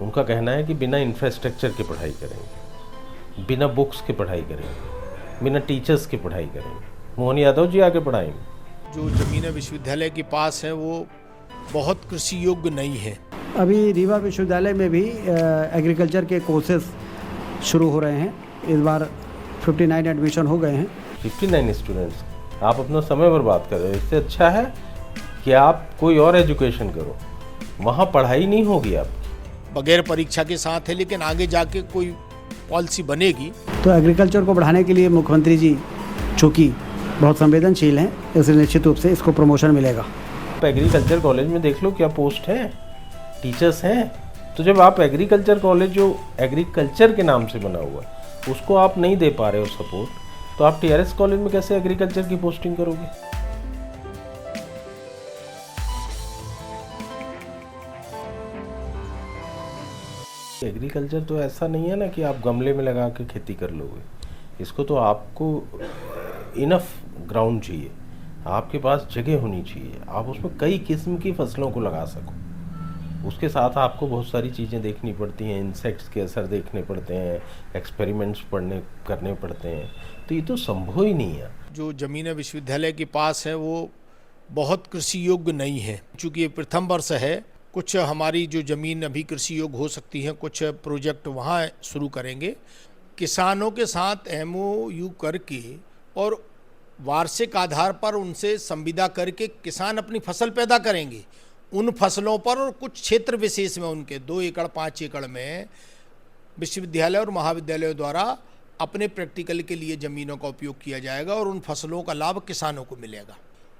उनका कहना है कि बिना इंफ्रास्ट्रक्चर के पढ़ाई करेंगे, बिना बुक्स के पढ़ाई करेंगे, बिना टीचर्स की पढ़ाई करेंगे। मोहन यादव जी आके पढ़ाएंगे। जो ज़मीनें विश्वविद्यालय के पास है वो बहुत कृषि योग्य नहीं है। अभी रीवा विश्वविद्यालय में भी एग्रीकल्चर के कोर्सेज शुरू हो रहे हैं। इस बार 59 एडमिशन हो गए हैं। 59 स्टूडेंट्स, आप अपना समय बर्बाद कर रहे हो। इससे अच्छा है कि आप कोई और एजुकेशन करो, वहाँ पढ़ाई नहीं होगी आपकी। बगैर परीक्षा के साथ है, लेकिन आगे जाके कोई पॉलिसी बनेगी। तो एग्रीकल्चर को बढ़ाने के लिए मुख्यमंत्री जी चूँकि बहुत संवेदनशील हैं, इसलिए निश्चित रूप से इसको प्रमोशन मिलेगा। आप एग्रीकल्चर कॉलेज में देख लो क्या पोस्ट हैं, टीचर्स हैं। तो जब आप एग्रीकल्चर कॉलेज जो एग्रीकल्चर के नाम से बना हुआ है उसको आप नहीं दे पा रहे हो सपोर्ट, तो आप टीआरएस कॉलेज में कैसे एग्रीकल्चर की पोस्टिंग करोगे? एग्रीकल्चर तो ऐसा नहीं है ना कि आप गमले में लगा के खेती कर लोगे। इसको तो आपको इनफ ग्राउंड चाहिए, आपके पास जगह होनी चाहिए, आप उसमें कई किस्म की फसलों को लगा सको। उसके साथ आपको बहुत सारी चीज़ें देखनी पड़ती हैं, इंसेक्ट्स के असर देखने पड़ते हैं, एक्सपेरिमेंट्स करने पड़ते हैं। तो ये तो संभव ही नहीं है। जो ज़मीनें विश्वविद्यालय के पास है वो बहुत कृषि योग्य नहीं है। चूँकि ये प्रथम वर्ष है, कुछ हमारी जो ज़मीन अभी कृषि योग्य हो सकती है, कुछ प्रोजेक्ट वहाँ शुरू करेंगे। किसानों के साथ MOU करके और वार्षिक आधार पर उनसे संविदा करके किसान अपनी फसल पैदा करेंगे। उन फसलों पर और कुछ क्षेत्र विशेष में उनके 2 एकड़ 5 एकड़ में विश्वविद्यालय और महाविद्यालयों द्वारा अपने प्रैक्टिकल के लिए ज़मीनों का उपयोग किया जाएगा और उन फसलों का लाभ किसानों को मिलेगा।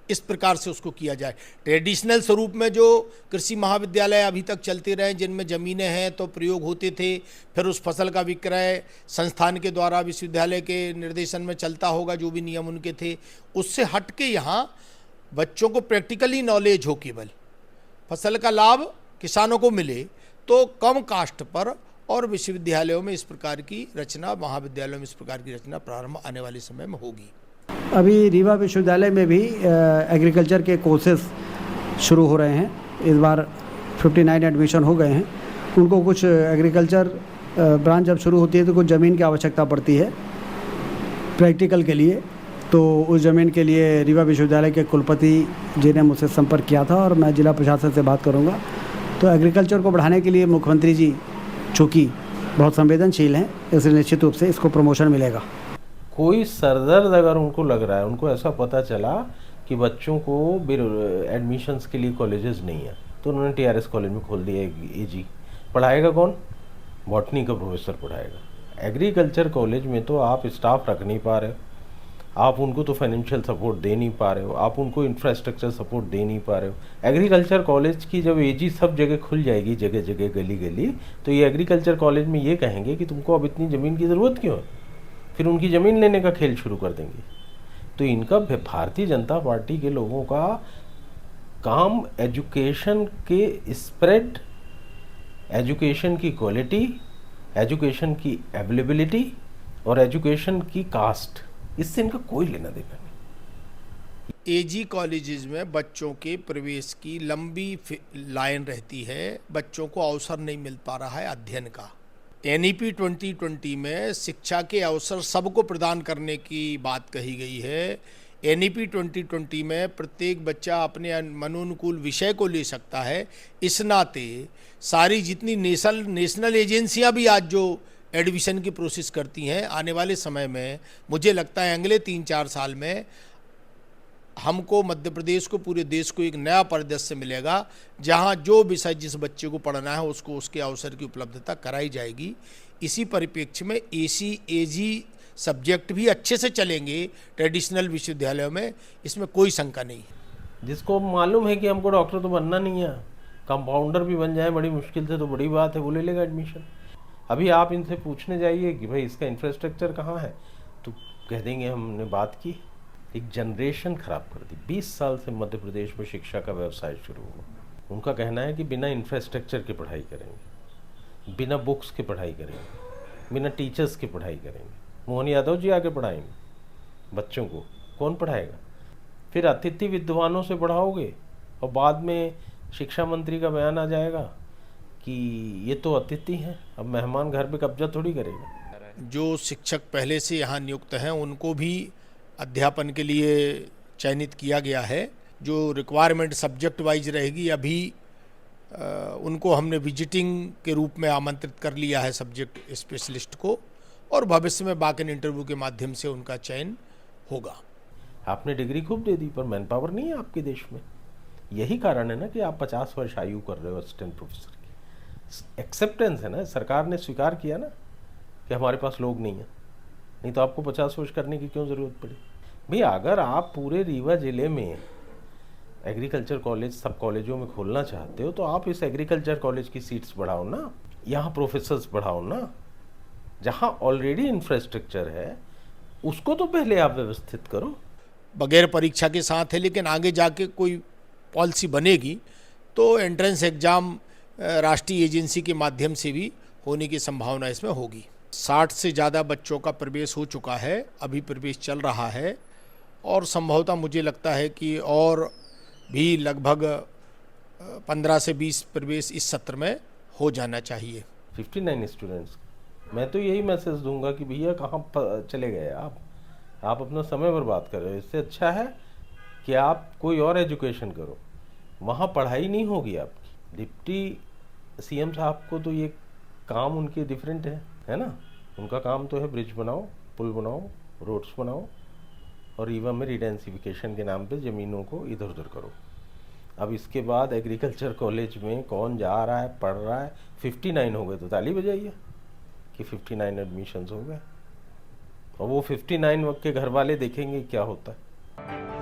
इस प्रकार से उसको किया जाए। ट्रेडिशनल स्वरूप में जो कृषि महाविद्यालय अभी तक चलते रहे, जिनमें ज़मीनें हैं तो प्रयोग होते थे, फिर उस फसल का विक्रय संस्थान के द्वारा विश्वविद्यालय के निर्देशन में चलता होगा, जो भी नियम उनके थे, उससे हट के यहाँ बच्चों को प्रैक्टिकली नॉलेज हो, केवल फसल का लाभ किसानों को मिले, तो कम कास्ट पर और विश्वविद्यालयों में इस प्रकार की रचना, महाविद्यालयों में इस प्रकार की रचना प्रारंभ आने वाले समय में होगी। अभी रीवा विश्वविद्यालय में भी एग्रीकल्चर के कोर्सेज शुरू हो रहे हैं। इस बार 59 एडमिशन हो गए हैं। उनको कुछ एग्रीकल्चर ब्रांच जब शुरू होती है तो कुछ ज़मीन की आवश्यकता पड़ती है प्रैक्टिकल के लिए। तो उस ज़मीन के लिए रीवा विश्वविद्यालय के कुलपति जी ने मुझसे संपर्क किया था और मैं जिला प्रशासन से बात करूंगा। तो एग्रीकल्चर को बढ़ाने के लिए मुख्यमंत्री जी चूँकि बहुत संवेदनशील हैं, इसलिए निश्चित रूप से इसको प्रमोशन मिलेगा। कोई सरदर्द अगर उनको लग रहा है, उनको ऐसा पता चला कि बच्चों को एडमिशन्स के लिए कॉलेजेस नहीं है, तो उन्होंने टीआरएस कॉलेज में खोल दिया। एजी पढ़ाएगा कौन? बॉटनी का प्रोफेसर पढ़ाएगा। एग्रीकल्चर कॉलेज में तो आप स्टाफ रख नहीं पा रहे हो, आप उनको तो फाइनेंशियल सपोर्ट दे नहीं पा रहे हो, आप उनको इंफ्रास्ट्रक्चर सपोर्ट दे नहीं पा रहे हो। एग्रीकल्चर कॉलेज की जब एजी सब जगह खुल जाएगी, जगह जगह गली गली, तो ये एग्रीकल्चर कॉलेज में ये कहेंगे कि तुमको अब इतनी ज़मीन की ज़रूरत क्यों है, फिर उनकी ज़मीन लेने का खेल शुरू कर देंगे। तो इनका भारतीय जनता पार्टी के लोगों का काम एजुकेशन के स्प्रेड, एजुकेशन की क्वालिटी, एजुकेशन की अवेलेबिलिटी और एजुकेशन की कास्ट, इससे इनका कोई लेना देना नहीं। एजी कॉलेजेस में बच्चों के प्रवेश की लंबी लाइन रहती है, बच्चों को अवसर नहीं मिल पा रहा है अध्ययन का। NEP 2020 में शिक्षा के अवसर सबको प्रदान करने की बात कही गई है। NEP 2020 में प्रत्येक बच्चा अपने मनोनुकूल विषय को ले सकता है। इस नाते सारी जितनी नेशनल एजेंसियां भी आज जो एडमिशन की प्रोसेस करती हैं, आने वाले समय में मुझे लगता है अगले 3-4 साल में हमको, मध्य प्रदेश को, पूरे देश को एक नया परिदृश्य मिलेगा, जहां जो विषय जिस बच्चे को पढ़ना है उसको उसके अवसर की उपलब्धता कराई जाएगी। इसी परिप्रेक्ष्य में AG सब्जेक्ट भी अच्छे से चलेंगे ट्रेडिशनल विश्वविद्यालयों में, इसमें कोई शंका नहीं है। जिसको मालूम है कि हमको डॉक्टर तो बनना नहीं है, कंपाउंडर भी बन जाए बड़ी मुश्किल से, तो बड़ी बात है, वो ले लेगा एडमिशन। अभी आप इनसे पूछने जाइए कि भाई इसका इंफ्रास्ट्रक्चर कहाँ है, तो कह देंगे हमने बात की। एक जनरेशन खराब कर दी। 20 साल से मध्य प्रदेश में शिक्षा का व्यवसाय शुरू हुआ। उनका कहना है कि बिना इंफ्रास्ट्रक्चर की पढ़ाई करेंगे, बिना बुक्स की पढ़ाई करेंगे, बिना टीचर्स की पढ़ाई करेंगे। मोहन यादव जी आके पढ़ाएंगे बच्चों को, कौन पढ़ाएगा? फिर अतिथि विद्वानों से पढ़ाओगे और बाद में शिक्षा मंत्री का बयान आ जाएगा कि ये तो अतिथि हैं, अब मेहमान घर पे कब्जा थोड़ी करेगा। जो शिक्षक पहले से यहाँ नियुक्त हैं उनको भी अध्यापन के लिए चयनित किया गया है। जो रिक्वायरमेंट सब्जेक्ट वाइज रहेगी, अभी उनको हमने विजिटिंग के रूप में आमंत्रित कर लिया है सब्जेक्ट स्पेशलिस्ट को, और भविष्य में वॉक इन इंटरव्यू के माध्यम से उनका चयन होगा। आपने डिग्री खूब दे दी पर मैन पावर नहीं है आपके देश में। यही कारण है ना कि आप 50 वर्ष आयु कर रहे हो असिस्टेंट प्रोफेसर की। एक्सेप्टेंस है ना, सरकार ने स्वीकार किया ना कि हमारे पास लोग नहीं है, नहीं तो आपको 50 वर्ष करने की क्यों ज़रूरत पड़ी। भैया अगर आप पूरे रीवा ज़िले में एग्रीकल्चर कॉलेज सब कॉलेजों में खोलना चाहते हो तो आप इस एग्रीकल्चर कॉलेज की सीट्स बढ़ाओ ना, यहाँ प्रोफेसर्स बढ़ाओ ना। जहाँ ऑलरेडी इंफ्रास्ट्रक्चर है उसको तो पहले आप व्यवस्थित करो। बगैर परीक्षा के साथ है, लेकिन आगे जाके कोई पॉलिसी बनेगी तो एंट्रेंस एग्ज़ाम राष्ट्रीय एजेंसी के माध्यम से भी होने की संभावना इसमें होगी। 60 से ज़्यादा बच्चों का प्रवेश हो चुका है, अभी प्रवेश चल रहा है, और संभवतः मुझे लगता है कि और भी लगभग 15 से 20 प्रवेश इस सत्र में हो जाना चाहिए। 59 स्टूडेंट्स, मैं तो यही मैसेज दूंगा कि भैया कहाँ चले गए आप अपना समय बर्बाद कर रहे हो। इससे अच्छा है कि आप कोई और एजुकेशन करो, वहाँ पढ़ाई नहीं होगी आपकी। डिप्टी सीएम साहब को तो ये काम उनके डिफरेंट है ना। उनका काम तो है ब्रिज बनाओ, पुल बनाओ, रोड्स बनाओ, और रीवा में रिडेंसिफिकेशन के नाम पे ज़मीनों को इधर उधर करो। अब इसके बाद एग्रीकल्चर कॉलेज में कौन जा रहा है, पढ़ रहा है। 59 हो गए तो ताली बजाइए कि 59 एडमिशन्स हो गए, और वो 59 के घर वाले देखेंगे क्या होता है।